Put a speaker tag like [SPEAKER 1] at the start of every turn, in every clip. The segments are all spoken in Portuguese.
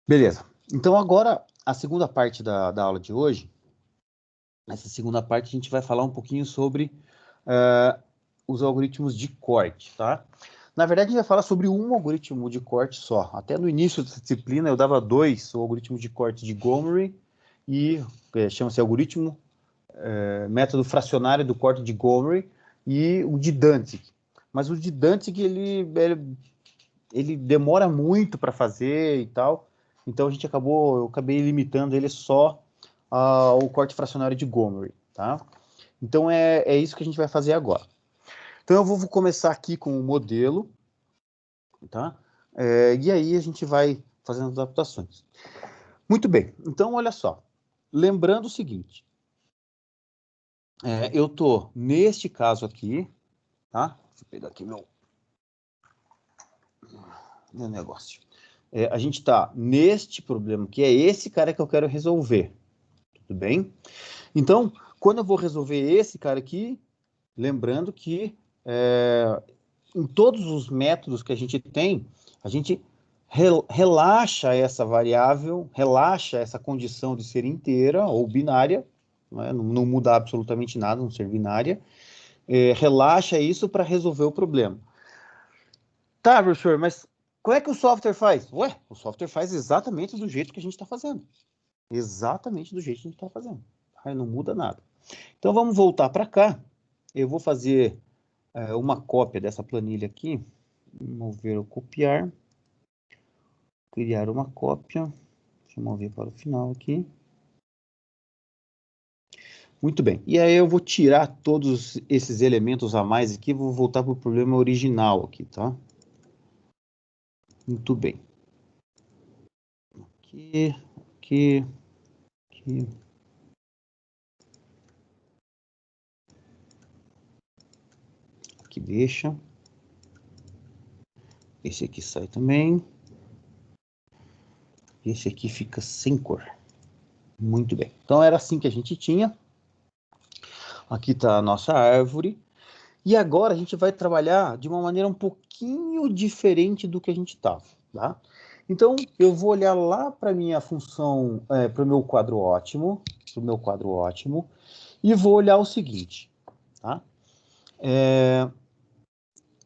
[SPEAKER 1] Beleza. Então, agora, a segunda parte da aula de hoje, nessa segunda parte, a gente vai falar um pouquinho sobre os algoritmos de corte, tá? Na verdade, a gente vai falar sobre um algoritmo de corte só. Até no início dessa disciplina, eu dava dois, o algoritmo de corte de Gomery e chama-se algoritmo método fracionário do corte de Gomery e o de Dantzig. Mas o de Dantzig, ele demora muito para fazer e tal, então eu acabei limitando ele só ao corte fracionário de Gomery, tá? Então é isso que a gente vai fazer agora. Então eu vou começar aqui com o modelo, tá? E aí a gente vai fazendo adaptações. Muito bem, então olha só. Lembrando o seguinte, eu tô neste caso aqui, tá? Deixa eu pegar aqui meu negócio. A gente está neste problema, que é esse cara que eu quero resolver. Tudo bem? Então, quando eu vou resolver esse cara aqui, lembrando que em todos os métodos que a gente tem, a gente relaxa essa variável, relaxa essa condição de ser inteira ou binária, não muda absolutamente nada, não ser binária, relaxa isso para resolver o problema. Tá, professor, mas como é que o software faz? Ué, o software faz exatamente do jeito que a gente está fazendo. Exatamente do jeito que a gente está fazendo. Aí não muda nada. Então, vamos voltar para cá. Eu vou fazer uma cópia dessa planilha aqui. Mover ou copiar. Criar uma cópia. Deixa eu mover para o final aqui. Muito bem. E aí eu vou tirar todos esses elementos a mais aqui. Vou voltar para o problema original aqui, tá? Muito bem. Aqui, aqui, aqui. Aqui deixa. Esse aqui sai também. Esse aqui fica sem cor. Muito bem. Então, era assim que a gente tinha. Aqui está a nossa árvore. E agora a gente vai trabalhar de uma maneira um pouquinho diferente do que a gente estava, tá? Então, eu vou olhar lá para a minha função, para o meu quadro ótimo, e vou olhar o seguinte, tá?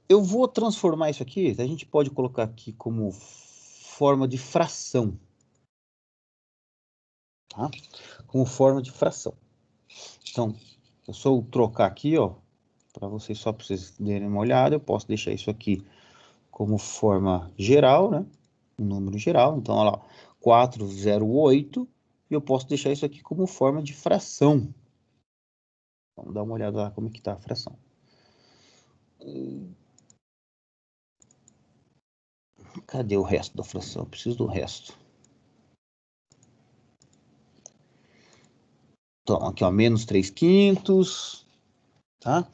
[SPEAKER 1] Eu vou transformar isso aqui, a gente pode colocar aqui como forma de fração, tá? Como forma de fração. Então, eu só trocar aqui, ó, para vocês, só para vocês darem uma olhada, eu posso deixar isso aqui como forma geral, né? Um número geral, então, olha lá, 408, e eu posso deixar isso aqui como forma de fração. Vamos dar uma olhada lá como é que está a fração. Cadê o resto da fração? Eu preciso do resto. Então, aqui, ó, menos 3/5, tá?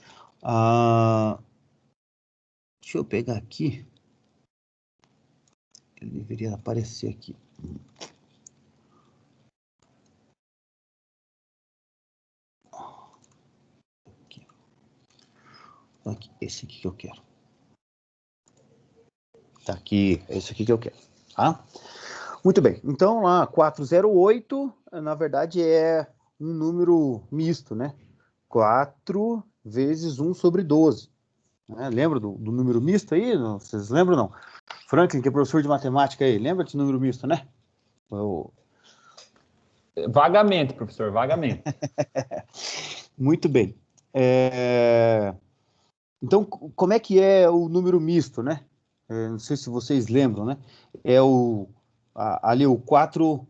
[SPEAKER 1] Deixa eu pegar aqui. Ele deveria aparecer aqui. Aqui, esse aqui que eu quero. Tá aqui, é esse aqui que eu quero, tá? Muito bem, então lá, 408, na verdade, é um número misto, né? 4 vezes 1 sobre 12. Né? Lembra do número misto aí? Não, vocês lembram, não? Franklin, que é professor de matemática aí, lembra desse número misto, né?
[SPEAKER 2] Vagamente, professor, vagamente.
[SPEAKER 1] Muito bem. Então, como é que é o número misto, né? Não sei se vocês lembram, né? É ali o 4,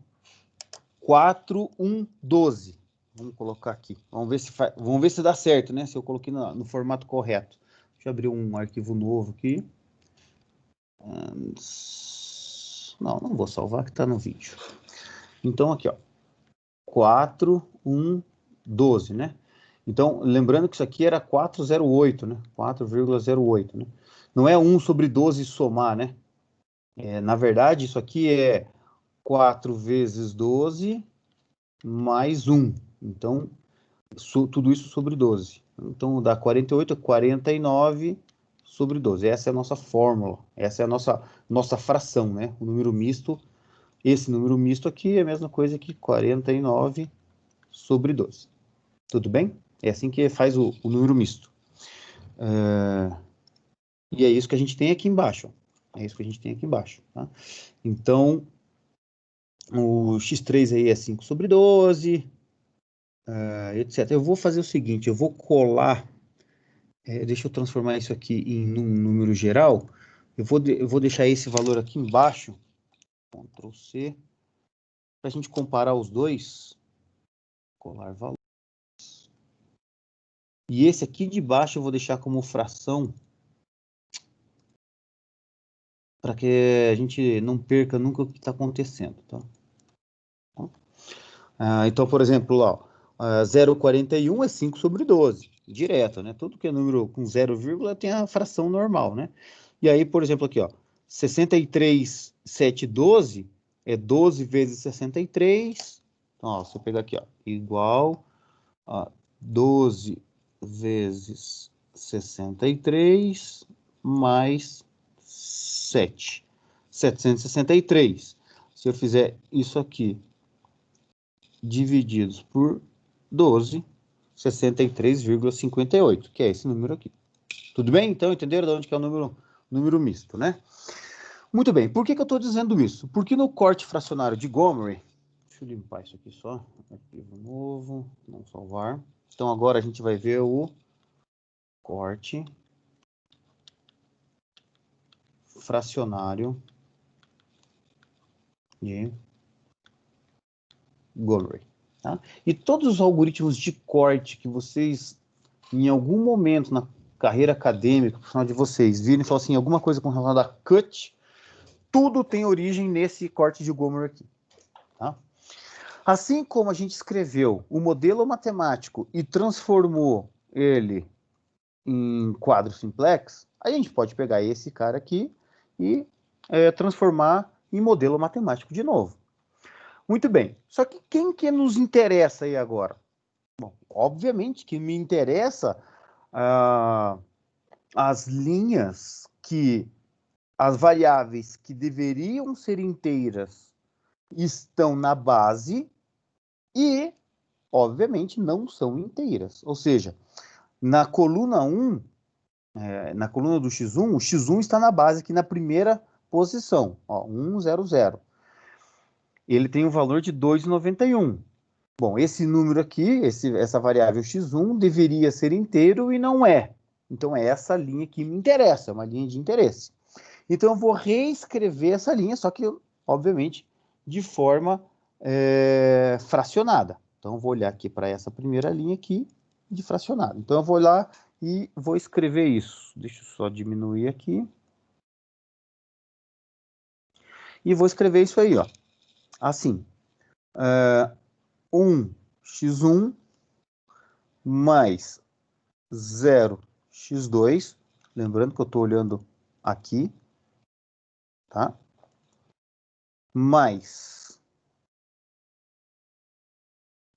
[SPEAKER 1] 1, 12. Vamos colocar aqui. Vamos ver se dá certo, né? Se eu coloquei no formato correto. Deixa eu abrir um arquivo novo aqui. Não vou salvar, que está no vídeo. Então, aqui, ó. 4, 1, 12, né? Então, lembrando que isso aqui era 408, né? 4,08, né? Não é 1 sobre 12 somar, né? Na verdade, isso aqui é 4 vezes 12 mais 1. Então, tudo isso sobre 12. Então, dá 48, 49 sobre 12. Essa é a nossa fórmula. Essa é a nossa fração, né? O número misto, Esse número misto aqui é a mesma coisa que 49 sobre 12. Tudo bem? É assim que faz o número misto. E é isso que a gente tem aqui embaixo. É isso que a gente tem aqui embaixo. Tá? Então, o x3 aí é 5 sobre 12, etc. Eu vou fazer o seguinte, eu vou colar, deixa eu transformar isso aqui em um número geral. Eu vou deixar esse valor aqui embaixo, Ctrl C, para a gente comparar os dois. Colar valores. E esse aqui de baixo eu vou deixar como fração, para que a gente não perca nunca o que está acontecendo. Tá? Então, por exemplo, ó, 0,41 é 5 sobre 12, direto, né? Tudo que é número com 0, tem a fração normal, né? E aí, por exemplo, aqui, ó, 63,712 é 12 vezes 63. Então, ó, se eu pegar aqui, ó, igual a 12 vezes 63 mais 7. 763. Se eu fizer isso aqui divididos por 12, 63,58, que é esse número aqui. Tudo bem? Então, entenderam de onde que é o número misto, né? Muito bem. Por que eu estou dizendo isso? Porque no corte fracionário de Gomery, deixa eu limpar isso aqui só, arquivo novo, não salvar. Então, agora a gente vai ver o corte fracionário de Gomery. Tá? E todos os algoritmos de corte que vocês, em algum momento na carreira acadêmica, profissional de vocês, viram e falam assim, alguma coisa com relação a cut, tudo tem origem nesse corte de Gomery aqui. Tá? Assim como a gente escreveu o modelo matemático e transformou ele em quadro simplex, a gente pode pegar esse cara aqui e transformar em modelo matemático de novo. Muito bem. Só que quem que nos interessa aí agora? Bom, obviamente que me interessa as linhas que as variáveis que deveriam ser inteiras estão na base e, obviamente, não são inteiras. Ou seja, na coluna 1, na coluna do x1, o x1 está na base aqui na primeira posição, ó, 1, 0, 0. Ele tem um valor de 2,91. Bom, esse número aqui, essa variável x1, deveria ser inteiro e não é. Então, é essa linha que me interessa, é uma linha de interesse. Então, eu vou reescrever essa linha, só que, obviamente, de forma fracionada. Então, eu vou olhar aqui para essa primeira linha aqui, de fracionado. Então, eu vou lá e vou escrever isso. Deixa eu só diminuir aqui. E vou escrever isso aí, ó. Assim. 1x1 mais 0x2. Lembrando que eu estou olhando aqui. Tá? Mais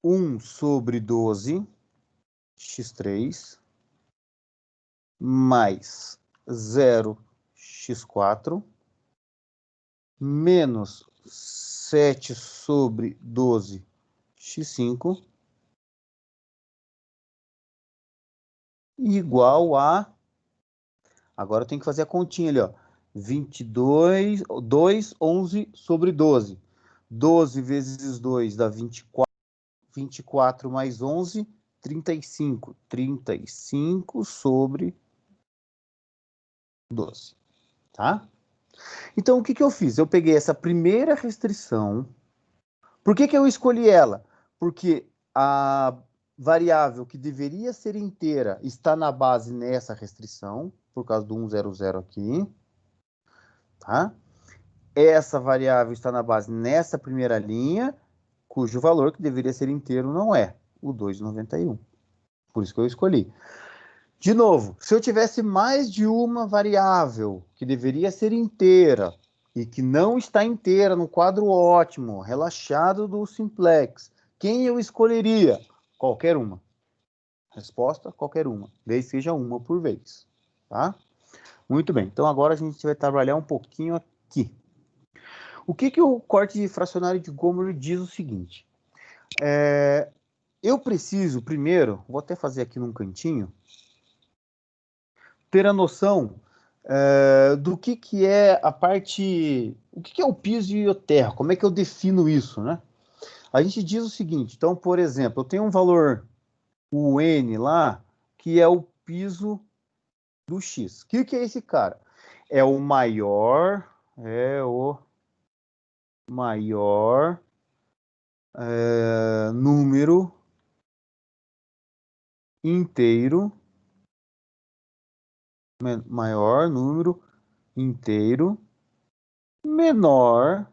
[SPEAKER 1] 1 sobre 12, x3, mais 0, x4, menos 7 sobre 12, x5, igual a... Agora eu tenho que fazer a continha ali, ó. 22, 2, 11 sobre 12. 12 vezes 2 dá 24. 24 mais 11, 35. 35 sobre 12. Tá? Então, o que eu fiz? Eu peguei essa primeira restrição. Por que eu escolhi ela? Porque a variável que deveria ser inteira está na base nessa restrição, por causa do 100 aqui. Tá? Essa variável está na base nessa primeira linha, cujo valor que deveria ser inteiro não é, o 2,91. Por isso que eu escolhi. De novo, se eu tivesse mais de uma variável que deveria ser inteira e que não está inteira no quadro ótimo, relaxado do simplex, quem eu escolheria? Qualquer uma. Resposta, qualquer uma. Desde que seja uma por vez. Tá? Muito bem. Então, agora a gente vai trabalhar um pouquinho aqui. O que o corte fracionário de Gomer diz o seguinte? Eu preciso, primeiro, vou até fazer aqui num cantinho, ter a noção do que é a parte... O que é o piso e a terra? Como é que eu defino isso, né? A gente diz o seguinte, então, por exemplo, eu tenho um valor, o N lá, que é o piso do X. O que é esse cara? É o maior número inteiro, maior número inteiro, menor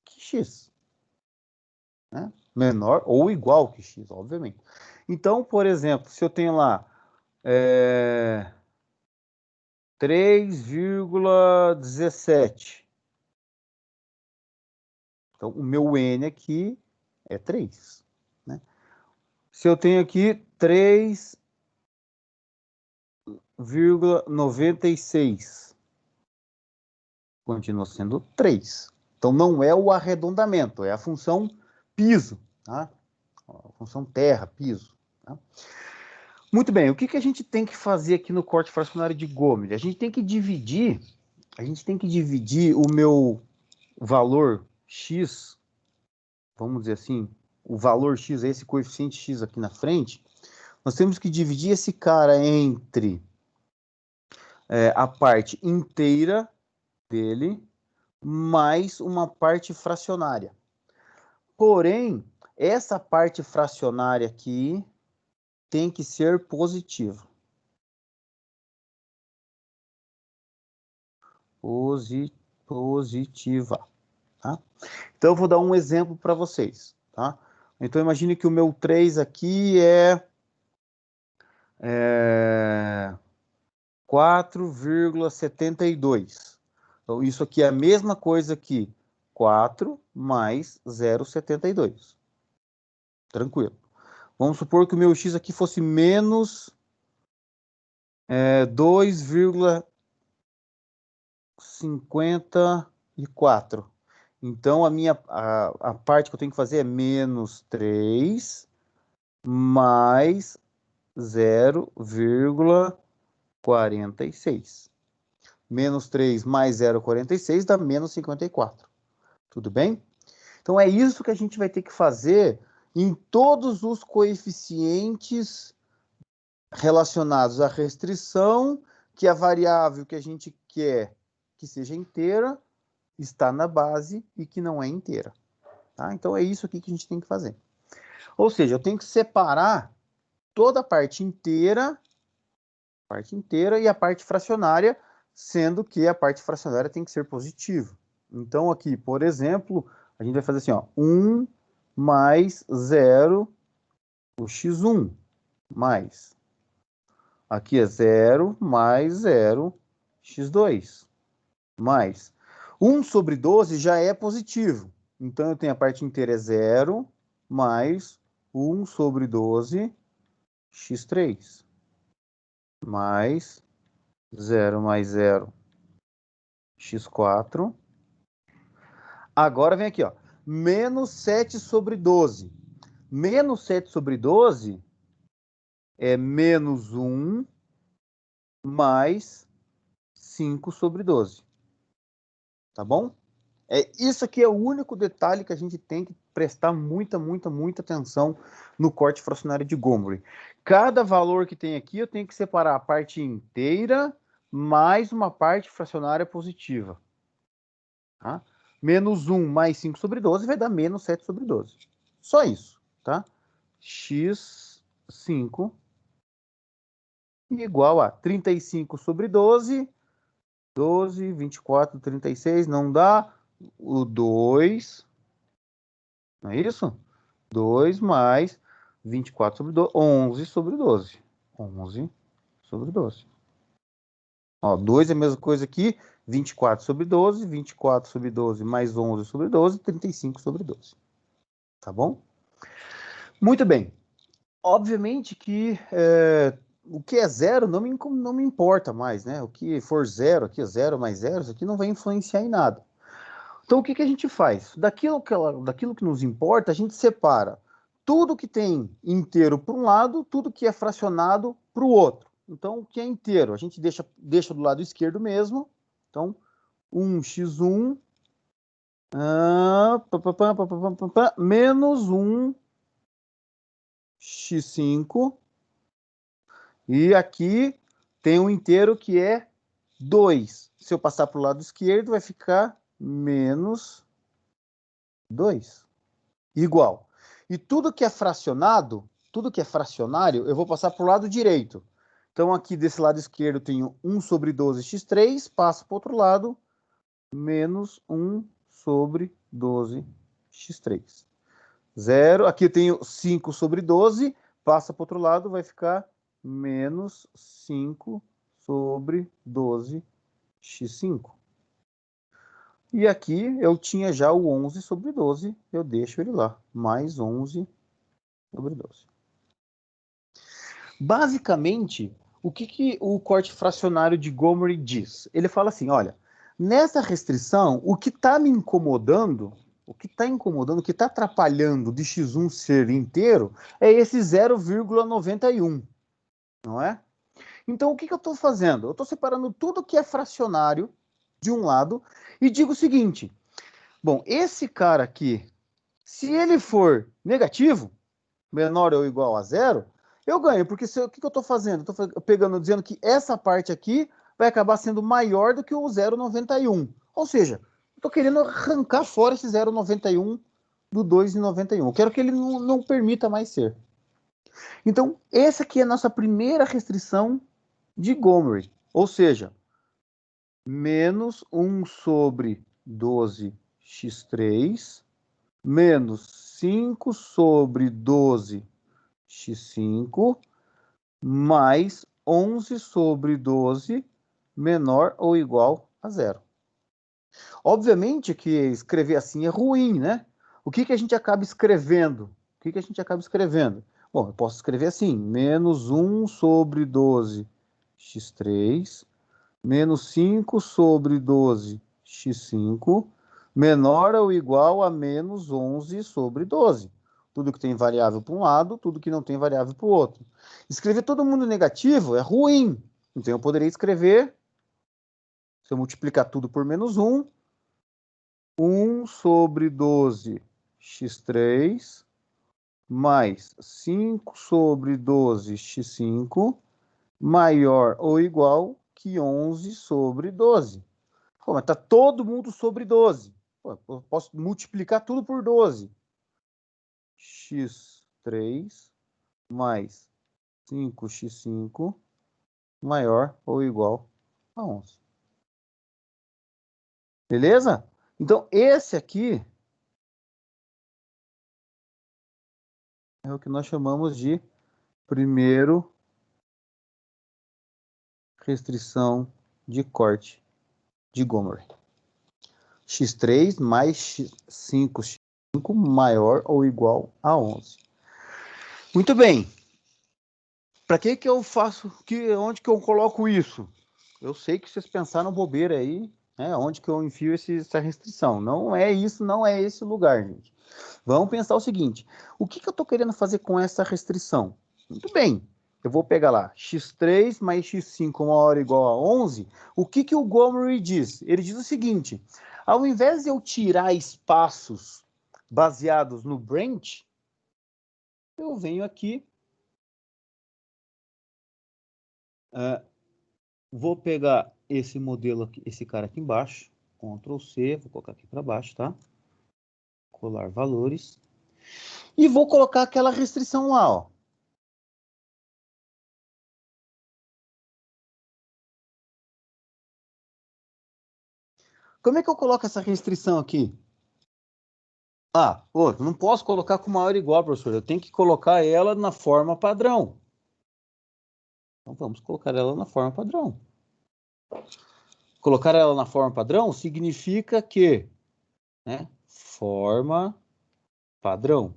[SPEAKER 1] que X. Né? Menor ou igual que X, obviamente. Então, por exemplo, se eu tenho lá 3,17. Então, o meu N aqui é 3. Né? Se eu tenho aqui 3,96, continua sendo 3. Então, não é o arredondamento, é a função piso, tá? A função terra, piso. Tá? Muito bem, o que a gente tem que fazer aqui no corte fracionário de Gomer? A gente tem que dividir o meu valor X, vamos dizer assim, o valor X, esse coeficiente X aqui na frente, nós temos que dividir esse cara entre a parte inteira dele mais uma parte fracionária. Porém, essa parte fracionária aqui tem que ser positiva. Positiva. Tá? Então, eu vou dar um exemplo para vocês. Tá? Então, imagine que o meu 3 aqui é 4,72. Então, isso aqui é a mesma coisa que 4 mais 0,72. Tranquilo. Vamos supor que o meu x aqui fosse menos 2,54. Então, a parte que eu tenho que fazer é menos 3 mais 0,46. Menos 3 mais 0,46 dá menos 54. Tudo bem? Então, é isso que a gente vai ter que fazer em todos os coeficientes relacionados à restrição, que a variável que a gente quer que seja inteira está na base e que não é inteira. Tá? Então, é isso aqui que a gente tem que fazer. Ou seja, eu tenho que separar toda a parte inteira e a parte fracionária, sendo que a parte fracionária tem que ser positiva. Então, aqui, por exemplo, a gente vai fazer assim, ó, 1 mais 0, o x1, mais. Aqui é 0 mais 0, x2, mais. 1 sobre 12 já é positivo. Então, eu tenho a parte inteira é 0, mais 1 sobre 12, x3, mais 0 mais 0, x4. Agora vem aqui, ó, menos 7 sobre 12. Menos 7 sobre 12 é menos 1 mais 5 sobre 12. Tá bom? Isso aqui é o único detalhe que a gente tem que prestar muita atenção no corte fracionário de Gomer. Cada valor que tem aqui, eu tenho que separar a parte inteira mais uma parte fracionária positiva. Tá? Menos 1 mais 5 sobre 12 vai dar menos 7 sobre 12. Só isso. Tá? x5 igual a 35 sobre 12, 12, 24, 36, não dá... O 2, não é isso? 2 mais 24 sobre 12, 11 sobre 12. 11 sobre 12. Ó, 2 é a mesma coisa aqui, 24 sobre 12, 24 sobre 12 mais 11 sobre 12, 35 sobre 12. Tá bom? Muito bem. Obviamente que o que é zero não me importa mais, né? O que for zero aqui, zero mais zero, isso aqui não vai influenciar em nada. Então, o que que a gente faz? Daquilo que nos importa, a gente separa tudo que tem inteiro para um lado, tudo que é fracionado para o outro. Então, o que é inteiro, a gente deixa do lado esquerdo mesmo. Então, 1x1 menos 1x5. E aqui tem um inteiro que é 2. Se eu passar para o lado esquerdo, vai ficar menos 2. Igual. E tudo que é fracionado, tudo que é fracionário, eu vou passar para o lado direito. Então, aqui desse lado esquerdo, eu tenho 1 sobre 12x3, passo para o outro lado, menos 1 sobre 12x3. Zero. Aqui eu tenho 5 sobre 12, passa para o outro lado, vai ficar menos 5 sobre 12x5. E aqui eu tinha já o 11 sobre 12, eu deixo ele lá, mais 11 sobre 12. Basicamente, o que o corte fracionário de Gomery diz? Ele fala assim, olha, nessa restrição, o que está me incomodando, o que está atrapalhando de x1 ser inteiro, é esse 0,91, não é? Então, o que eu estou fazendo? Eu estou separando tudo que é fracionário de um lado e digo o seguinte, bom, esse cara aqui, se ele for negativo, menor ou igual a zero, eu ganho, porque o que eu estou fazendo? Estou dizendo que essa parte aqui vai acabar sendo maior do que o 0,91. Ou seja, estou querendo arrancar fora esse 0,91 do 2,91. Eu quero que ele não permita mais ser. Então, essa aqui é a nossa primeira restrição de Gomery. Ou seja, menos 1 sobre 12x3 menos 5 sobre 12x5 mais 11 sobre 12 menor ou igual a zero. Obviamente que escrever assim é ruim, né? O que a gente acaba escrevendo? Bom, eu posso escrever assim, menos 1 sobre 12x3 menos 5 sobre 12x5 menor ou igual a menos 11 sobre 12. Tudo que tem variável para um lado, tudo que não tem variável para o outro. Escrever todo mundo negativo é ruim. Então, eu poderia escrever, se eu multiplicar tudo por menos 1, 1 sobre 12x3 mais 5 sobre 12x5 maior ou igual que 11 sobre 12. Pô, mas está todo mundo sobre 12. Pô, eu posso multiplicar tudo por 12. x3 mais 5x5 maior ou igual a 11. Beleza? Então, esse aqui é o que nós chamamos de primeiro restrição de corte de Gomery. x3 mais 5x5 maior ou igual a 11. Muito bem. Para que eu faço? Onde que eu coloco isso? Eu sei que vocês pensaram bobeira aí, né? Onde que eu enfio essa restrição? Não é isso, não é esse lugar, gente. Vamos pensar o seguinte: o que eu estou querendo fazer com essa restrição? Muito bem, eu vou pegar lá, x3 mais x5 maior ou igual a 11. O que o Gomery diz? Ele diz o seguinte: ao invés de eu tirar espaços baseados no branch, eu venho aqui, vou pegar esse modelo aqui, esse cara aqui embaixo, Ctrl C, vou colocar aqui para baixo, tá? Colar valores. E vou colocar aquela restrição lá, ó. Como é que eu coloco essa restrição aqui? Ah, pô, não posso colocar com maior ou igual, professor. Eu tenho que colocar ela na forma padrão. Então vamos colocar ela na forma padrão. Colocar ela na forma padrão significa que, né, forma padrão.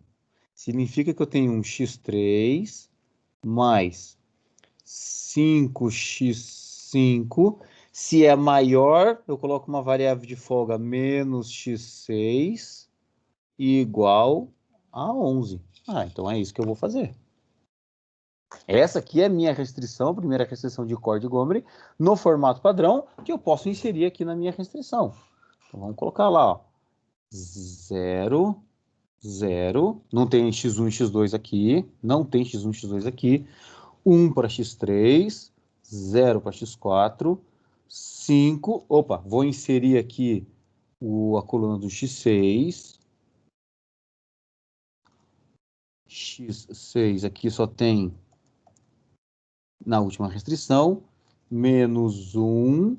[SPEAKER 1] Significa que eu tenho um x3 mais 5x5. Se é maior, eu coloco uma variável de folga menos x6 igual a 11. Ah, então é isso que eu vou fazer. Essa aqui é a minha restrição, a primeira restrição de Core de Gomery, no formato padrão, que eu posso inserir aqui na minha restrição. Então, vamos colocar lá, ó, 0, 0, não tem x1 e x2 aqui, não tem x1 e x2 aqui, 1 para x3, 0 para x4, 5, opa, vou inserir aqui a coluna do x6, x6 aqui só tem na última restrição, menos 1,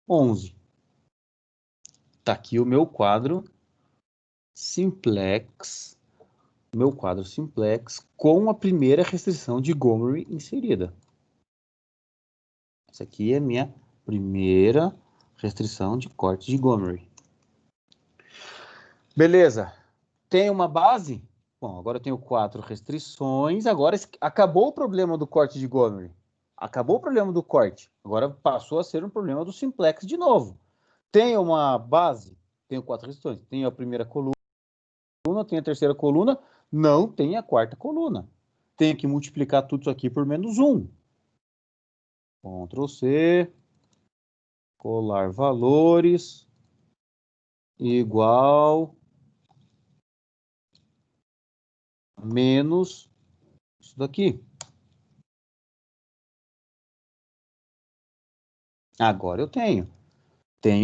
[SPEAKER 1] 11. Está aqui o meu quadro simplex, com a primeira restrição de Gomery inserida. Essa aqui é a minha primeira restrição de corte de Gomery. Beleza. Tem uma base? Bom, agora eu tenho 4 restrições. Agora acabou o problema do corte de Gomery. Acabou o problema do corte. Agora passou a ser um problema do simplex de novo. Tenho uma base? Tenho 4 restrições. Tenho a primeira coluna, tenho a terceira coluna, não tenho a quarta coluna. Tenho que multiplicar tudo isso aqui por menos 1. Ctrl C, colar valores, igual menos isso daqui. Agora eu tenho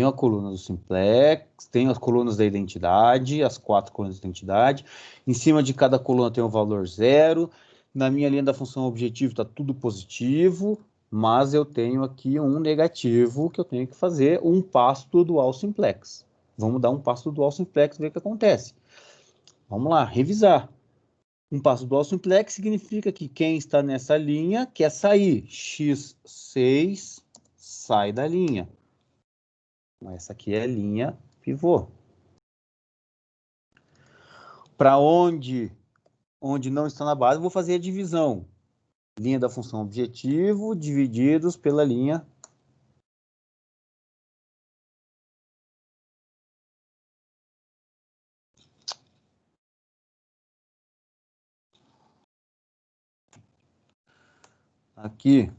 [SPEAKER 1] a coluna do simplex, tenho as colunas da identidade, as 4 colunas da identidade. Em cima de cada coluna tem o valor 0. Na minha linha da função objetivo está tudo positivo, mas eu tenho aqui um negativo que eu tenho que fazer um passo do dual simplex. Vamos dar um passo do dual simplex e ver o que acontece. Vamos lá, revisar. Um passo do dual simplex significa que quem está nessa linha quer sair. x6 sai da linha. Essa aqui é a linha pivô. Para onde não está na base, eu vou fazer a divisão. Linha da função objetivo divididos pela linha aqui.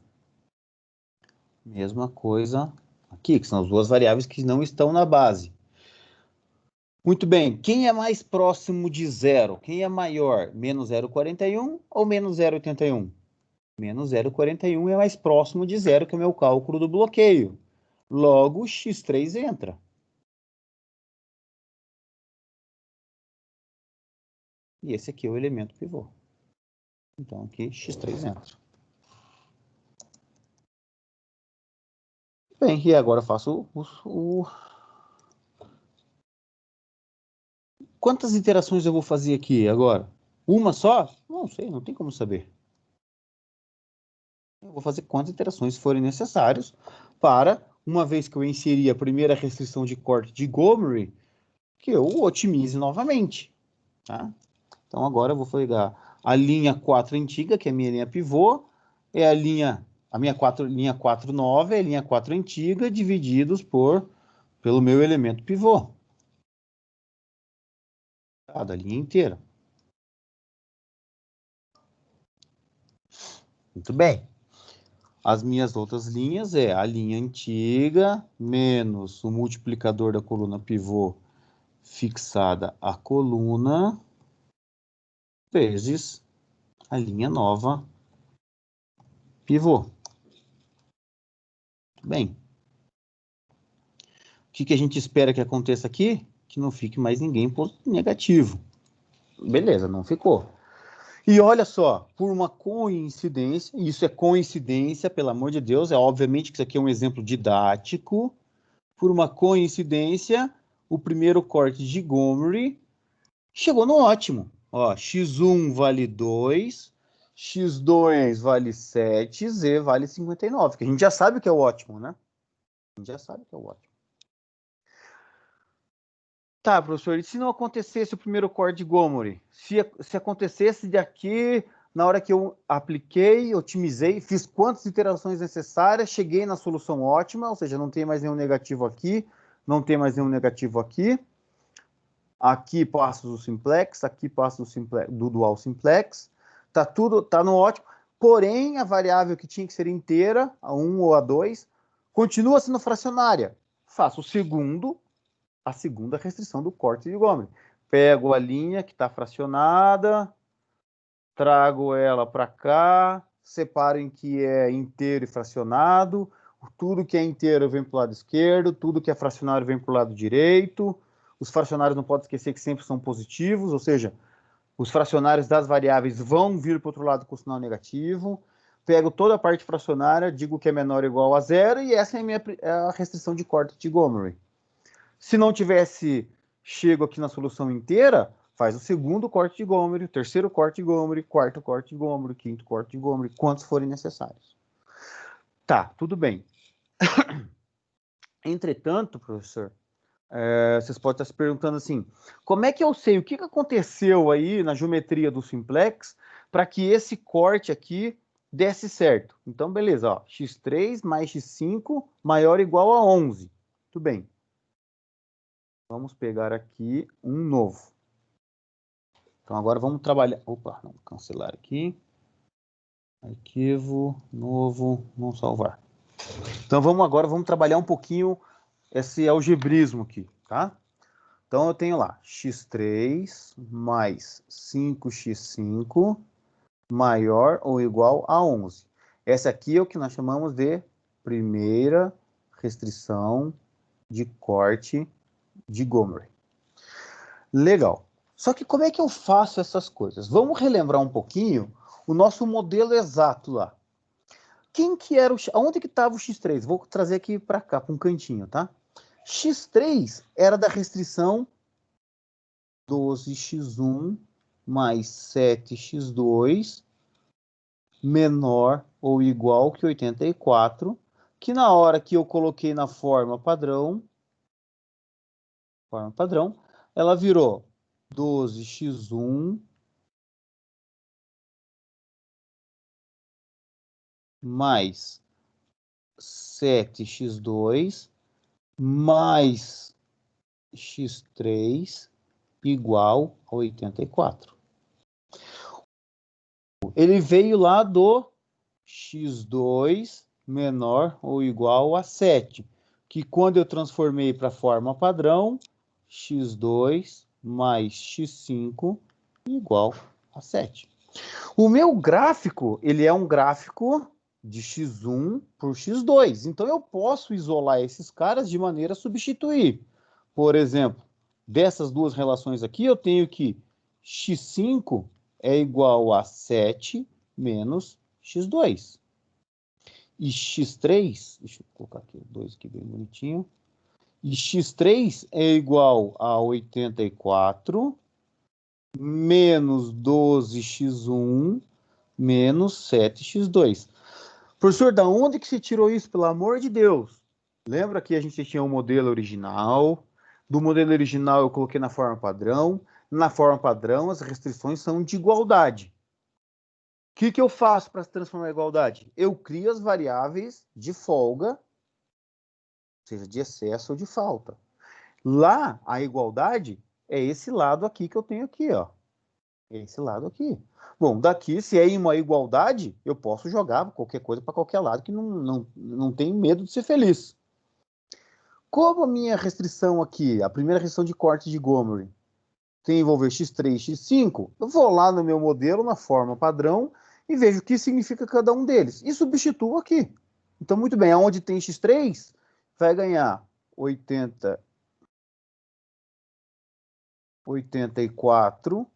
[SPEAKER 1] Mesma coisa aqui, que são as duas variáveis que não estão na base. Muito bem, quem é mais próximo de zero? Quem é maior? Menos 0,41 ou menos 0,81? Menos 0,41 é mais próximo de zero, que é o meu cálculo do bloqueio. Logo, x3 entra. E esse aqui é o elemento pivô. Então, aqui, x3 entra. Bem, e agora eu faço Quantas iterações eu vou fazer aqui agora? Uma só? Não sei, não tem como saber. Eu vou fazer quantas iterações forem necessárias para, uma vez que eu inseri a primeira restrição de corte de Gomery, que eu otimize novamente. Tá? Então, agora eu vou pegar a linha 4 antiga, que é a minha linha pivô, é a minha linha 4 nova, é a linha 4 antiga, divididos pelo meu elemento pivô. Tá? Da linha inteira. Muito bem. As minhas outras linhas é a linha antiga menos o multiplicador da coluna pivô fixada à coluna vezes a linha nova pivô. Bem, o que a gente espera que aconteça aqui? Que não fique mais ninguém negativo. Beleza, não ficou. E olha só, por uma coincidência, e isso é coincidência, pelo amor de Deus, é obviamente que isso aqui é um exemplo didático, por uma coincidência, o primeiro corte de Gomery chegou no ótimo. Ó, x1 vale 2, x2 vale 7, z vale 59, que a gente já sabe o que é o ótimo, né? A gente já sabe o que é o ótimo. Tá, professor, e se não acontecesse o primeiro corte de Gomery? Se acontecesse daqui Na hora que eu apliquei, otimizei, fiz quantas iterações necessárias, cheguei na solução ótima, ou seja, não tem mais nenhum negativo aqui, não tem mais nenhum negativo aqui. Aqui passos do simplex, aqui passos do dual simplex. Tá tudo, tá no ótimo. Porém, a variável que tinha que ser inteira, a 1 ou a 2, continua sendo fracionária. Faço a segunda restrição do corte de Gomery. Pego a linha que está fracionada, trago ela para cá, separo em que é inteiro e fracionado, tudo que é inteiro vem para o lado esquerdo, tudo que é fracionário vem para o lado direito. Os fracionários não pode esquecer que sempre são positivos, ou seja, os fracionários das variáveis vão vir para o outro lado com sinal negativo. Pego toda a parte fracionária, digo que é menor ou igual a zero, e essa é a restrição de corte de Gomery. Se não tivesse chego aqui na solução inteira, faz o segundo corte de Gomery, o terceiro corte de Gomery, quarto corte de Gomery, quinto corte de Gomery, quantos forem necessários. Tá, tudo bem. Entretanto, professor, vocês podem estar se perguntando assim, como é que eu sei o que aconteceu aí na geometria do simplex para que esse corte aqui desse certo? Então, beleza, ó, x3 mais x5 maior ou igual a 11. Tudo bem. Vamos pegar aqui um novo. Então, agora vamos trabalhar... Opa, não, cancelar aqui. Arquivo, novo, não salvar. Então, vamos trabalhar um pouquinho esse algebrismo aqui, tá? Então, eu tenho lá x3 mais 5x5 maior ou igual a 11. Essa aqui é o que nós chamamos de primeira restrição de corte de Gomery. Legal. Só que como é que eu faço essas coisas? Vamos relembrar um pouquinho o nosso modelo exato lá. Quem que era onde que estava o x3? Vou trazer aqui para cá, para um cantinho, tá? x3 era da restrição 12x1 mais 7x2 menor ou igual que 84, que na hora que eu coloquei na forma padrão, ela virou 12x1 mais 7x2 mais x3 igual a 84. Ele veio lá do x2 menor ou igual a 7, que quando eu transformei para a forma padrão, x2 mais x5 igual a 7. O meu gráfico, ele é um gráfico de x1 por x2. Então, eu posso isolar esses caras de maneira a substituir. Por exemplo, dessas duas relações aqui, eu tenho que x5 é igual a 7 menos x2. E x3, deixa eu colocar aqui 2 aqui bem bonitinho. E x3 é igual a 84 menos 12x1 menos 7x2. Professor, da onde que você tirou isso, pelo amor de Deus? Lembra que a gente tinha um modelo original? Do modelo original eu coloquei na forma padrão. Na forma padrão, as restrições são de igualdade. O que eu faço para transformar em igualdade? Eu crio as variáveis de folga, seja de excesso ou de falta. Lá, a igualdade é esse lado aqui que eu tenho aqui, ó. Esse lado aqui. Bom, daqui, se é em uma igualdade, eu posso jogar qualquer coisa para qualquer lado, que não tem medo de ser feliz. Como a minha restrição aqui, a primeira restrição de corte de Gomery, tem que envolver x3, x5, eu vou lá no meu modelo, na forma padrão, e vejo o que significa cada um deles. E substituo aqui. Então, muito bem, aonde tem x3, vai ganhar 84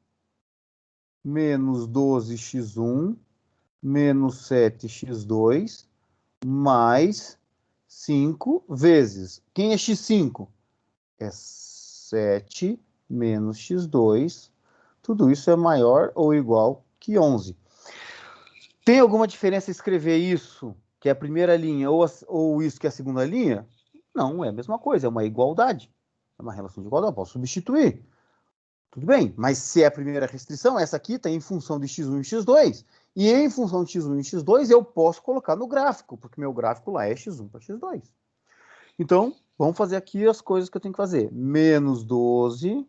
[SPEAKER 1] menos 12x1 menos 7x2 mais 5 vezes. Quem é x5? É 7 menos x2. Tudo isso é maior ou igual que 11. Tem alguma diferença escrever isso, que é a primeira linha, ou isso que é a segunda linha? Não, é a mesma coisa, é uma igualdade. É uma relação de igualdade, eu posso substituir. Tudo bem, mas se é a primeira restrição, essa aqui está em função de x1 e x2. E em função de x1 e x2, eu posso colocar no gráfico, porque meu gráfico lá é x1 para x2. Então, vamos fazer aqui as coisas que eu tenho que fazer. Menos 12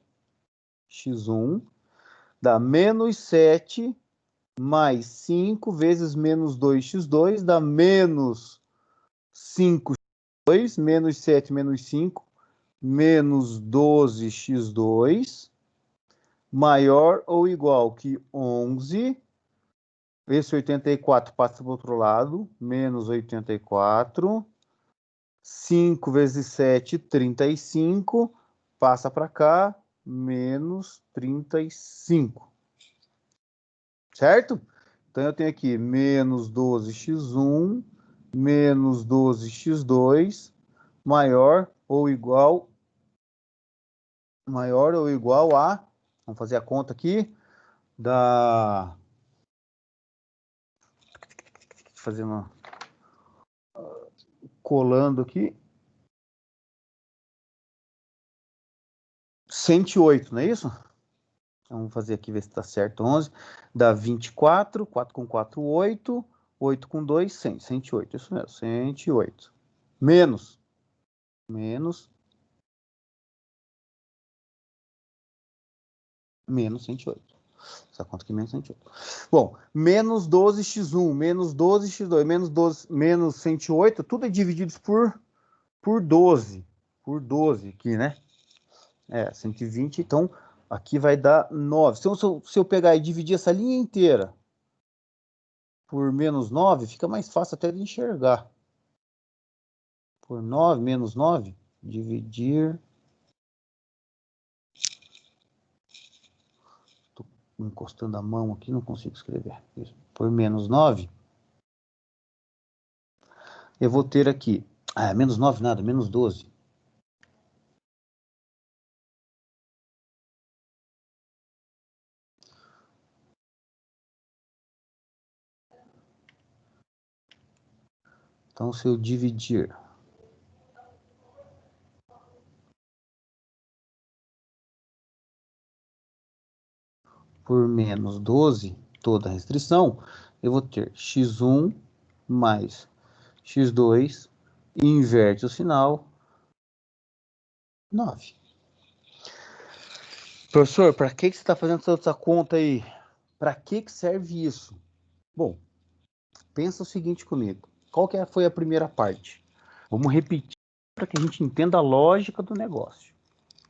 [SPEAKER 1] x1 dá menos 7 mais 5 vezes menos 2x2 dá menos 5x2, menos 7 menos 5, menos 12x2, maior ou igual que 11. Esse 84 passa para o outro lado, menos 84. 5 vezes 7, 35. Passa para cá, menos 35. Certo? Então, eu tenho aqui menos 12x1, menos 12x2, maior ou igual a... Vamos fazer a conta aqui. Fazendo... Colando aqui. 108, não é isso? Vamos fazer aqui, ver se está certo. 11 dá 24, 4 com 4, 8, 8 com 2, 100, 108, isso mesmo, 108. Menos 108. Essa conta aqui, menos 108. Bom, menos 12x1, menos 12x2, menos 108, tudo é dividido por 12. Por 12 aqui, né? 120, então aqui vai dar 9. Se eu pegar e dividir essa linha inteira por menos 9, fica mais fácil até de enxergar. Por 9, menos 9, dividir... Estou encostando a mão aqui, não consigo escrever. Isso. Por menos 9, eu vou ter aqui... menos 9 nada, menos 12. Então, se eu dividir por menos 12, toda a restrição, eu vou ter x1 mais x2, inverte o sinal, 9. Professor, para que você está fazendo essa conta aí? Para que serve isso? Bom, pensa o seguinte comigo. Qual que foi a primeira parte? Vamos repetir para que a gente entenda a lógica do negócio.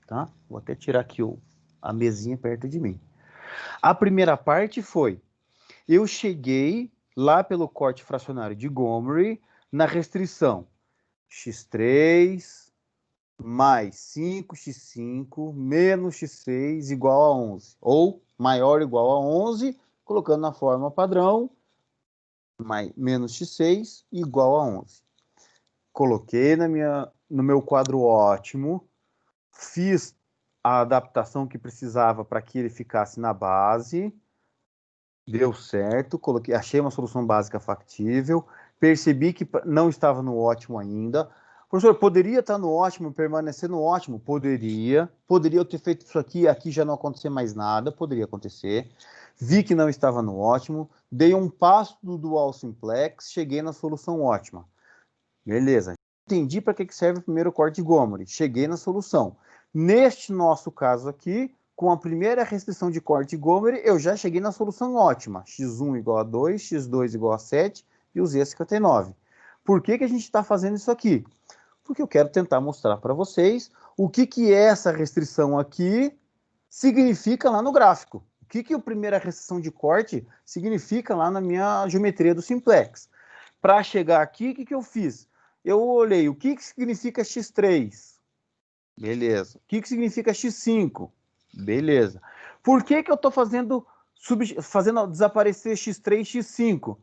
[SPEAKER 1] Tá? Vou até tirar aqui a mesinha perto de mim. A primeira parte foi, eu cheguei lá pelo corte fracionário de Gomery na restrição x3 mais 5x5 menos x6 igual a 11. Ou maior ou igual a 11, colocando na forma padrão, menos x6 igual a 11. Coloquei no meu quadro ótimo, fiz a adaptação que precisava para que ele ficasse na base, deu certo, achei uma solução básica factível, percebi que não estava no ótimo ainda. Professor, poderia estar no ótimo, permanecer no ótimo? Poderia eu ter feito isso aqui já não acontecer mais nada, poderia acontecer. Vi que não estava no ótimo, dei um passo do dual simplex, cheguei na solução ótima. Beleza, entendi para que serve o primeiro corte de Gomery, cheguei na solução. Neste nosso caso aqui, com a primeira restrição de corte de Gomery, eu já cheguei na solução ótima. x1 igual a 2, x2 igual a 7 e o z é 59. Por que a gente está fazendo isso aqui? Porque eu quero tentar mostrar para vocês o que essa restrição aqui significa lá no gráfico. O que a primeira restrição de corte significa lá na minha geometria do simplex. Para chegar aqui, o que eu fiz? Eu olhei o que significa x3. Beleza. O que significa x5? Beleza. Por que eu estou fazendo desaparecer x3 e x5?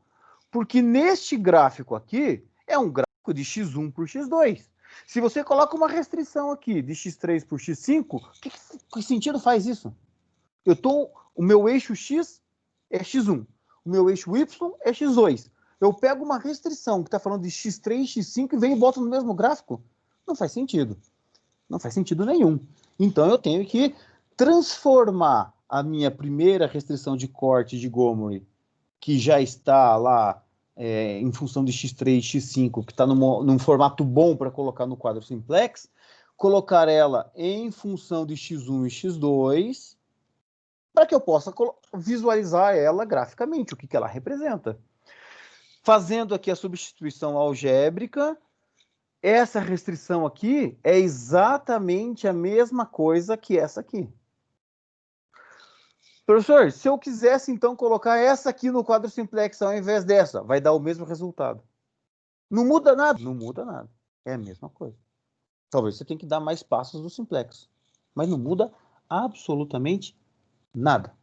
[SPEAKER 1] Porque neste gráfico aqui é um gráfico de x1 por x2. Se você coloca uma restrição aqui de x3 por x5, que sentido faz isso? O meu eixo x é x1, o meu eixo y é x2. Eu pego uma restrição que está falando de x3, x5 e venho e boto no mesmo gráfico? Não faz sentido. Não faz sentido nenhum. Então eu tenho que transformar a minha primeira restrição de corte de Gomery, que já está lá em função de X3 e X5, que está num formato bom para colocar no quadro simplex, colocar ela em função de X1 e X2, para que eu possa visualizar ela graficamente, o que ela representa. Fazendo aqui a substituição algébrica, essa restrição aqui é exatamente a mesma coisa que essa aqui. Professor, se eu quisesse, então, colocar essa aqui no quadro simplex ao invés dessa, vai dar o mesmo resultado. Não muda nada? Não muda nada. É a mesma coisa. Talvez você tenha que dar mais passos do simplex. Mas não muda absolutamente nada.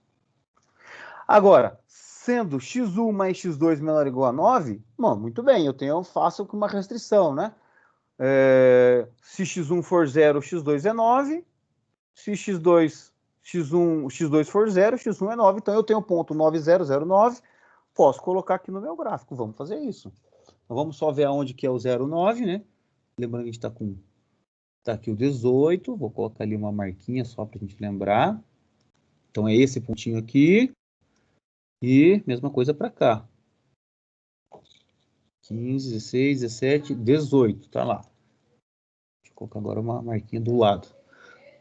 [SPEAKER 1] Agora, sendo x1 mais x2 menor ou igual a 9, bom, muito bem, eu faço com uma restrição, né? Se x1 for 0, x2 é 9. Se x2 for 0, x1 é 9. Então, eu tenho o ponto 9009. Posso colocar aqui no meu gráfico. Vamos fazer isso. Então, vamos só ver aonde que é o 09, né? Lembrando que a gente está com... Tá aqui o 18. Vou colocar ali uma marquinha só para a gente lembrar. Então, é esse pontinho aqui. E mesma coisa para cá. 15, 16, 17, 18. Tá lá. Deixa eu colocar agora uma marquinha do lado.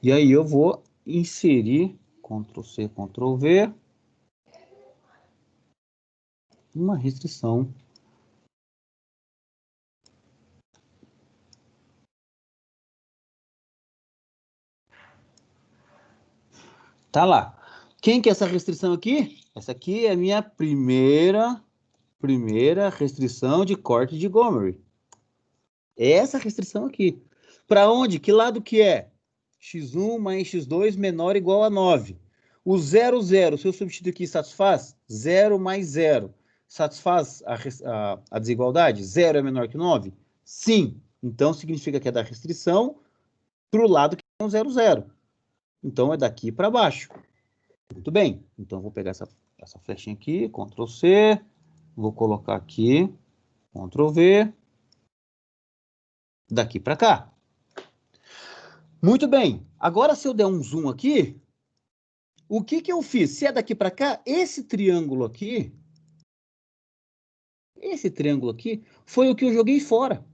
[SPEAKER 1] E aí eu vou inserir, Ctrl+C, Ctrl+V, uma restrição. Tá lá. Quem que é essa restrição aqui? Essa aqui é a minha primeira restrição de corte de Gomery. É essa restrição aqui. Para onde? Que lado que é? x1 mais x2 menor ou igual a 9. O 0, 0, se eu substituir aqui, satisfaz? 0 mais 0. Satisfaz a desigualdade? 0 é menor que 9? Sim. Então, significa que é da restrição para o lado que é um 0, 0. Então, é daqui para baixo. Muito bem. Então, vou pegar essa flechinha aqui, Ctrl+C, vou colocar aqui, Ctrl+V, daqui para cá. Muito bem. Agora, se eu der um zoom aqui, o que eu fiz? Se é daqui para cá, esse triângulo aqui, foi o que eu joguei fora.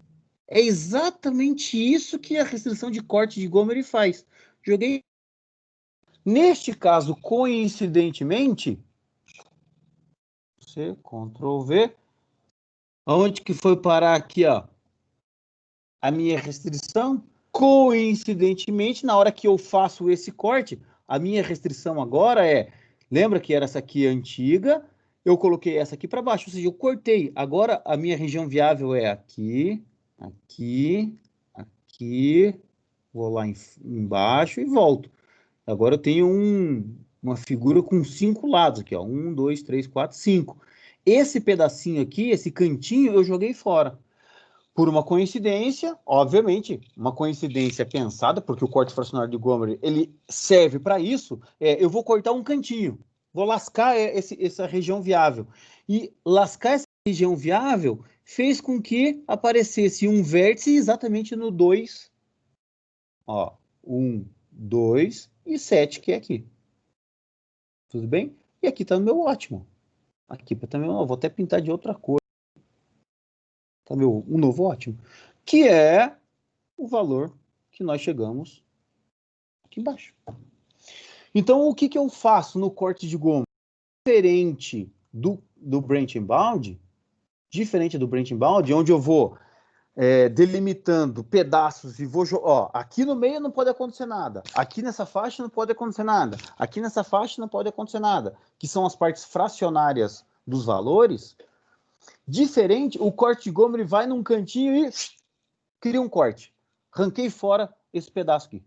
[SPEAKER 1] É exatamente isso que a restrição de corte de Gomery faz. Joguei. Neste caso, coincidentemente, Ctrl+V, onde que foi parar aqui, ó, a minha restrição? Coincidentemente, na hora que eu faço esse corte, a minha restrição agora lembra que era essa aqui antiga, eu coloquei essa aqui para baixo, ou seja, eu cortei. Agora a minha região viável é aqui, aqui, aqui, vou lá embaixo e volto. Agora eu tenho uma figura com 5 lados aqui, ó, 1, 2, 3, 4, 5. Esse pedacinho aqui, esse cantinho, eu joguei fora. Por uma coincidência, obviamente, uma coincidência pensada, porque o corte fracionário de Gomery, ele serve para isso, eu vou cortar um cantinho, vou lascar essa região viável. E lascar essa região viável fez com que aparecesse um vértice exatamente no 2, ó, 1, 2 e 7, que é aqui. Tudo bem? E aqui está no meu ótimo. Aqui também, vou até pintar de outra cor. Tá um novo ótimo. Que é o valor que nós chegamos aqui embaixo. Então, o que eu faço no corte de Gomery? Diferente do branch and bound, onde eu vou delimitando pedaços e vou... Ó, aqui no meio não pode acontecer nada. Aqui nessa faixa não pode acontecer nada. Aqui nessa faixa não pode acontecer nada. Que são as partes fracionárias dos valores. Diferente, o corte de Gomery vai num cantinho e cria um corte. Ranquei fora esse pedaço aqui.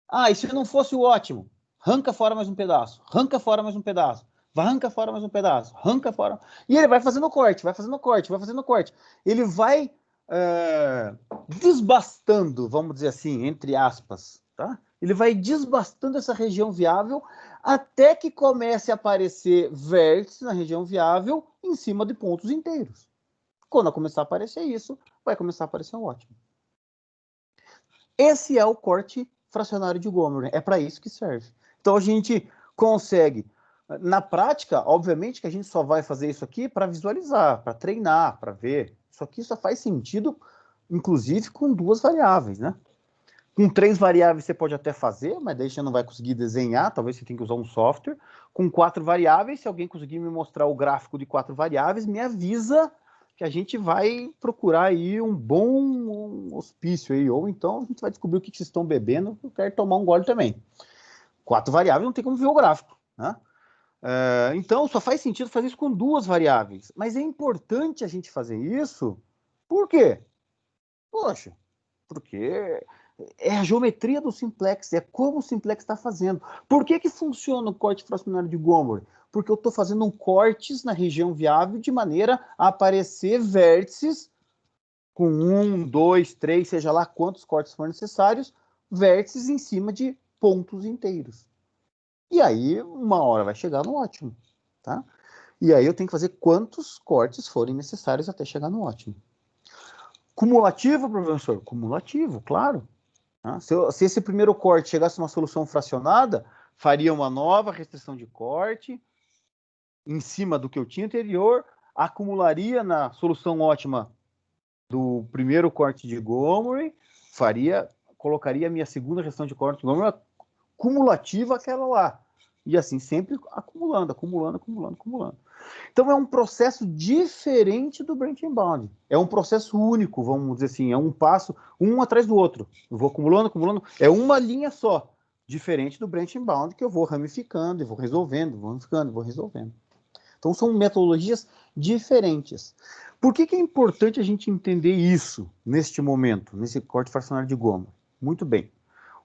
[SPEAKER 1] Ah, e se não fosse o ótimo? Arranca fora mais um pedaço. Arranca fora mais um pedaço. Arranca fora mais um pedaço. Arranca fora. E ele vai fazendo corte, vai fazendo corte, vai fazendo corte. Ele vai desbastando, vamos dizer assim, entre aspas, tá? Ele vai desbastando essa região viável até que comece a aparecer vértices na região viável em cima de pontos inteiros. Quando começar a aparecer isso, vai começar a aparecer um ótimo. Esse é o corte fracionário de Gomer. É para isso que serve. Então, a gente consegue... Na prática, obviamente que a gente só vai fazer isso aqui para visualizar, para treinar, para ver. Isso aqui só faz sentido, inclusive, com 2 variáveis, né? Com 3 variáveis você pode até fazer, mas daí você não vai conseguir desenhar, talvez você tenha que usar um software. Com 4 variáveis, se alguém conseguir me mostrar o gráfico de 4 variáveis, me avisa que a gente vai procurar aí um bom hospício aí, ou então a gente vai descobrir o que vocês estão bebendo, eu quero tomar um gole também. 4 variáveis não tem como ver o gráfico, né? Então, só faz sentido fazer isso com 2 variáveis. Mas é importante a gente fazer isso, por quê? Poxa, porque é a geometria do simplex, é como o simplex está fazendo. Por que funciona o corte fracionário de Gomer? Porque eu estou fazendo cortes na região viável de maneira a aparecer vértices com 1, 2, 3, seja lá quantos cortes forem necessários, vértices em cima de pontos inteiros. E aí, uma hora vai chegar no ótimo, tá? E aí eu tenho que fazer quantos cortes forem necessários até chegar no ótimo. Cumulativo, professor? Cumulativo, claro. Tá? Se esse primeiro corte chegasse a uma solução fracionada, faria uma nova restrição de corte em cima do que eu tinha anterior, acumularia na solução ótima do primeiro corte de Gomer, colocaria a minha segunda restrição de corte de Gomer cumulativa àquela lá. E assim, sempre acumulando, acumulando, acumulando, acumulando. Então, é um processo diferente do branch and bound. É um processo único, vamos dizer assim. É um passo, um atrás do outro. Eu vou acumulando, acumulando. É uma linha só. Diferente do branch and bound, que eu vou ramificando e vou resolvendo, vou ramificando e vou resolvendo. Então, são metodologias diferentes. Por que é importante a gente entender isso neste momento, nesse corte fracionário de Gomer? Muito bem.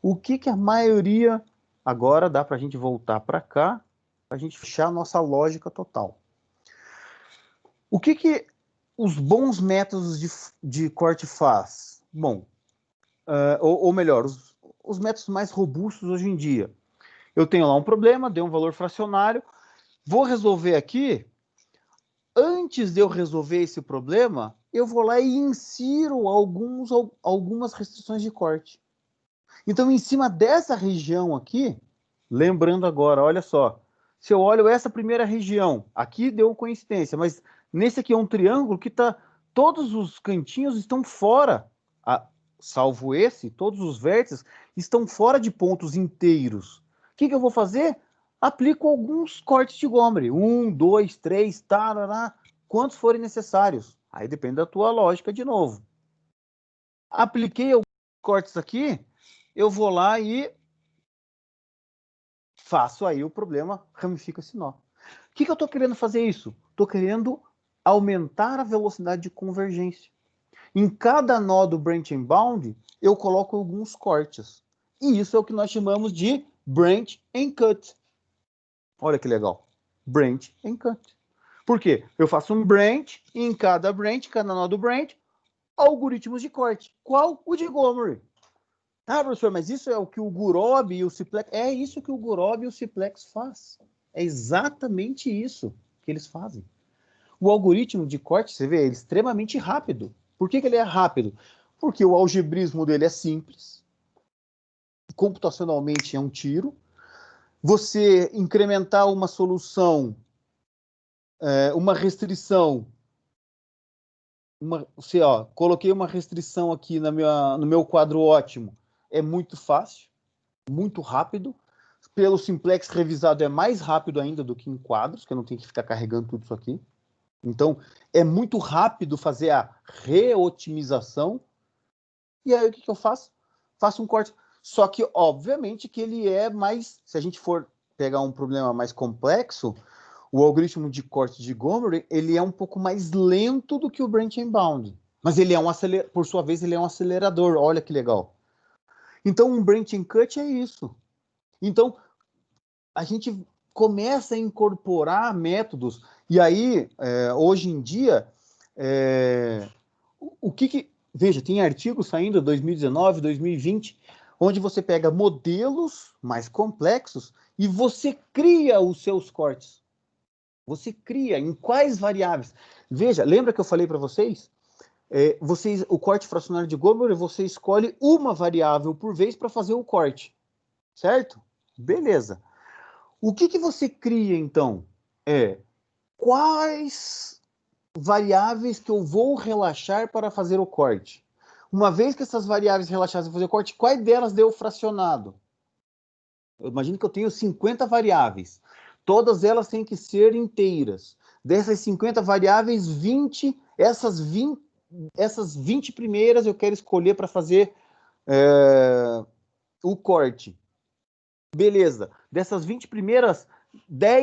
[SPEAKER 1] O que a maioria... Agora dá para a gente voltar para cá, para a gente fechar a nossa lógica total. O que os bons métodos de corte faz? Bom, ou melhor, os métodos mais robustos hoje em dia. Eu tenho lá um problema, dei um valor fracionário, vou resolver aqui. Antes de eu resolver esse problema, eu vou lá e insiro algumas restrições de corte. Então, em cima dessa região aqui, lembrando agora, olha só, se eu olho essa primeira região, aqui deu coincidência, mas nesse aqui é um triângulo que todos os cantinhos estão fora, salvo esse, todos os vértices estão fora de pontos inteiros. O que eu vou fazer? Aplico alguns cortes de Gomer, 1, 2, 3, tarará, quantos forem necessários. Aí depende da tua lógica de novo. Apliquei alguns cortes aqui, eu vou lá e faço aí o problema, ramifica esse nó. O que eu estou querendo fazer isso? Estou querendo aumentar a velocidade de convergência. Em cada nó do branch and bound, eu coloco alguns cortes. E isso é o que nós chamamos de branch and cut. Olha que legal. Branch and cut. Por quê? Eu faço um branch, e em cada nó do branch, algoritmos de corte. Qual? O de Gomer. Ah, professor, mas isso é o que o Gurobi e o Simplex... É isso que o Gurobi e o Simplex faz. É exatamente isso que eles fazem. O algoritmo de corte, você vê, é extremamente rápido. Por que ele é rápido? Porque o algebrismo dele é simples. Computacionalmente é um tiro. Você incrementar uma solução, uma restrição... coloquei uma restrição aqui no meu quadro ótimo. É muito fácil, muito rápido. Pelo simplex revisado é mais rápido ainda do que em quadros, que eu não tenho que ficar carregando tudo isso aqui. Então, é muito rápido fazer a reotimização. E aí, o que eu faço? Faço um corte. Só que, obviamente, que ele é mais... Se a gente for pegar um problema mais complexo, o algoritmo de corte de Gomer, ele é um pouco mais lento do que o branch and bound. Mas ele é por sua vez, ele é um acelerador. Olha que legal. Então, um branch and cut é isso. Então, a gente começa a incorporar métodos. E aí, hoje em dia, veja, tem artigos saindo 2019, 2020, onde você pega modelos mais complexos e você cria os seus cortes. Você cria em quais variáveis? Veja, lembra que eu falei para vocês? o corte fracionário de Gomer, você escolhe uma variável por vez para fazer o corte, certo? Beleza. O que você cria, então? Quais variáveis que eu vou relaxar para fazer o corte? Uma vez que essas variáveis relaxadas para fazer o corte, quais delas deu fracionado? Eu imagino que eu tenho 50 variáveis. Todas elas têm que ser inteiras. Dessas 50 variáveis, essas 20 primeiras eu quero escolher para fazer o corte. Beleza. Dessas 20 primeiras, 10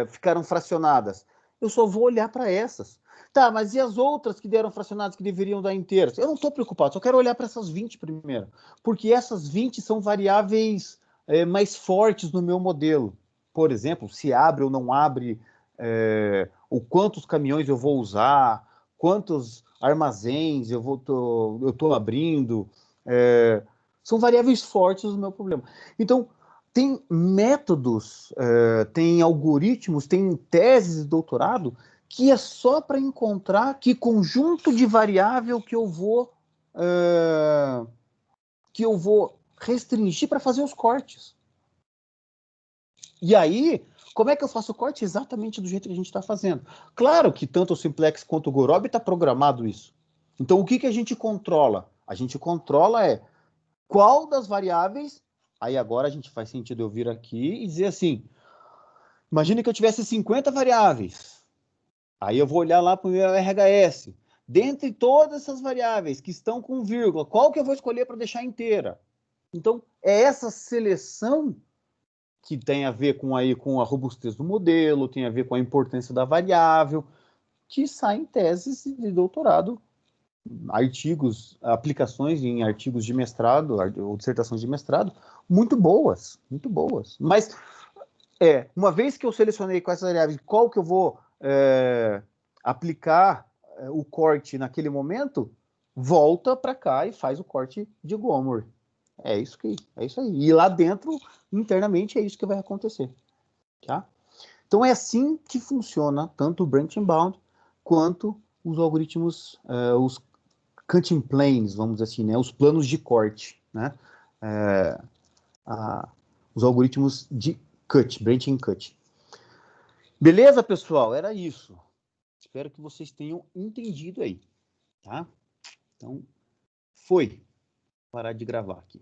[SPEAKER 1] ficaram fracionadas. Eu só vou olhar para essas. Tá, mas e as outras que deram fracionadas que deveriam dar inteiras? Eu não estou preocupado, só quero olhar para essas 20 primeiro. Porque essas 20 são variáveis mais fortes no meu modelo. Por exemplo, se abre ou não abre, o quantos caminhões eu vou usar, quantos armazéns eu estou abrindo. São variáveis fortes no meu problema. Então, tem métodos, tem algoritmos, tem teses de doutorado que é só para encontrar que conjunto de variável que eu vou restringir para fazer os cortes. E aí, como é que eu faço o corte? Exatamente do jeito que a gente está fazendo. Claro que tanto o Simplex quanto o Gorob está programado isso. Então, o que a gente controla? A gente controla qual das variáveis. Aí agora a gente faz sentido eu vir aqui e dizer assim, imagine que eu tivesse 50 variáveis. Aí eu vou olhar lá para o meu RHS. Dentre todas essas variáveis que estão com vírgula, qual que eu vou escolher para deixar inteira? Então, é essa seleção que tem a ver com a robustez do modelo, tem a ver com a importância da variável, que saem teses de doutorado, artigos, aplicações em artigos de mestrado, ou dissertações de mestrado, muito boas, muito boas. Mas, uma vez que eu selecionei quais variáveis, qual que eu vou aplicar o corte naquele momento, volta para cá e faz o corte de Gomer. É isso aí. E lá dentro, internamente, é isso que vai acontecer. Tá? Então, é assim que funciona tanto o branching bound quanto os algoritmos, os cutting planes, vamos dizer assim, né? Os planos de corte, né? Os algoritmos de cut, branching cut. Beleza, pessoal? Era isso. Espero que vocês tenham entendido aí, tá? Então, foi. Vou parar de gravar aqui.